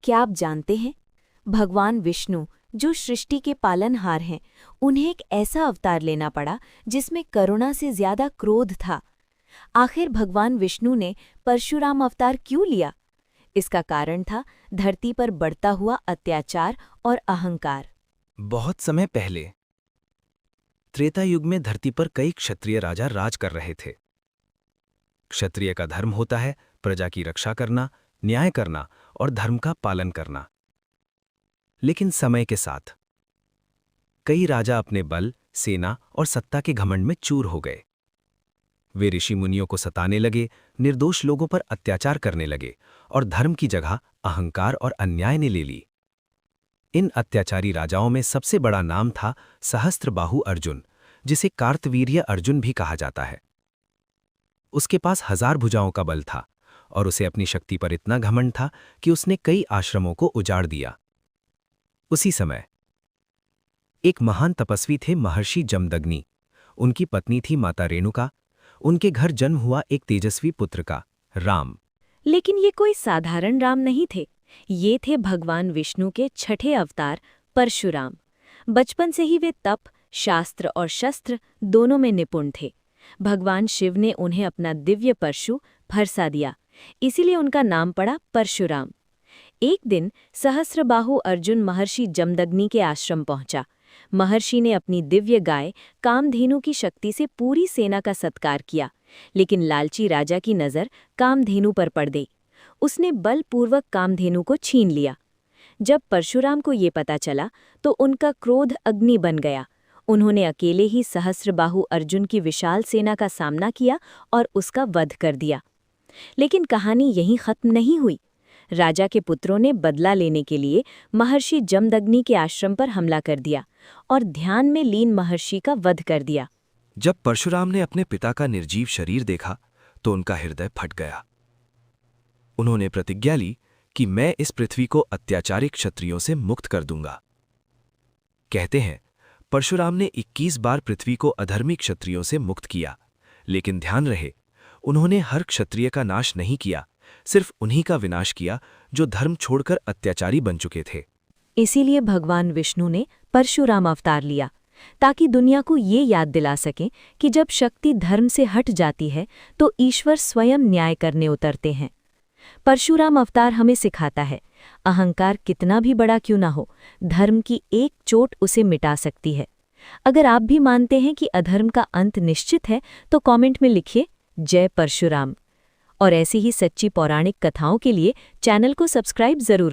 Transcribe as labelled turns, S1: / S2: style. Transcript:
S1: क्या आप जानते हैं, भगवान विष्णु जो सृष्टि के पालनहार हैं, उन्हें एक ऐसा अवतार लेना पड़ा जिसमें करुणा से ज्यादा क्रोध था। आखिर भगवान विष्णु ने परशुराम अवतार क्यों लिया? इसका कारण था धरती पर बढ़ता हुआ अत्याचार और अहंकार।
S2: बहुत समय पहले त्रेता युग में धरती पर कई क्षत्रिय राजा राज कर रहे थे। क्षत्रिय का धर्म होता है प्रजा की रक्षा करना, न्याय करना और धर्म का पालन करना। लेकिन समय के साथ कई राजा अपने बल, सेना और सत्ता के घमंड में चूर हो गए। वे ऋषि मुनियों को सताने लगे, निर्दोष लोगों पर अत्याचार करने लगे और धर्म की जगह अहंकार और अन्याय ने ले ली। इन अत्याचारी राजाओं में सबसे बड़ा नाम था सहस्त्रबाहु अर्जुन, जिसे कार्तवीर्य अर्जुन भी कहा जाता है। उसके पास 1000 भुजाओं का बल था और उसे अपनी शक्ति पर इतना घमंड था कि उसने कई आश्रमों को उजाड़ दिया। उसी समय एक महान तपस्वी थे महर्षि जमदग्नि। उनकी पत्नी थी माता रेणुका। उनके घर जन्म हुआ एक तेजस्वी पुत्र का, राम।
S1: लेकिन ये कोई साधारण राम नहीं थे। ये थे भगवान विष्णु के छठे अवतार परशुराम। बचपन से ही वे तप, शास्त्र और शस्त्र दोनों में निपुण थे। भगवान शिव ने उन्हें अपना दिव्य परशु फरसा दिया, इसीलिए उनका नाम पड़ा परशुराम। एक दिन सहस्त्रबाहु अर्जुन महर्षि जमदग्नि के आश्रम पहुंचा। महर्षि ने अपनी दिव्य गाय कामधेनु की शक्ति से पूरी सेना का सत्कार किया, लेकिन लालची राजा की नज़र कामधेनु पर पड़ गई। उसने बलपूर्वक कामधेनु को छीन लिया। जब परशुराम को ये पता चला तो उनका क्रोध अग्नि बन गया। उन्होंने अकेले ही सहस्त्रबाहु अर्जुन की विशाल सेना का सामना किया और उसका वध कर दिया। लेकिन कहानी यहीं खत्म नहीं हुई। राजा के पुत्रों ने बदला लेने के लिए महर्षि जमदग्नि के आश्रम पर हमला कर दिया और ध्यान में लीन महर्षि का वध कर दिया।
S2: जब परशुराम ने अपने पिता का निर्जीव शरीर देखा तो उनका हृदय फट गया। उन्होंने प्रतिज्ञा ली कि मैं इस पृथ्वी को अत्याचारी क्षत्रियों से मुक्त कर दूंगा। कहते हैं परशुराम ने 21 बार पृथ्वी को अधर्मी क्षत्रियों से मुक्त किया, लेकिन ध्यान रहे उन्होंने हर क्षत्रिय का नाश नहीं किया, सिर्फ उन्हीं का विनाश किया जो धर्म छोड़कर अत्याचारी बन चुके थे।
S1: इसीलिए भगवान विष्णु ने परशुराम अवतार लिया, ताकि दुनिया को ये याद दिला सकें कि जब शक्ति धर्म से हट जाती है तो ईश्वर स्वयं न्याय करने उतरते हैं। परशुराम अवतार हमें सिखाता है, अहंकार कितना भी बड़ा क्यों ना हो, धर्म की एक चोट उसे मिटा सकती है। अगर आप भी मानते हैं कि अधर्म का अंत निश्चित है तो कमेंट में लिखिए जय परशुराम। और ऐसी ही सच्ची पौराणिक कथाओं के लिए चैनल को सब्सक्राइब जरूर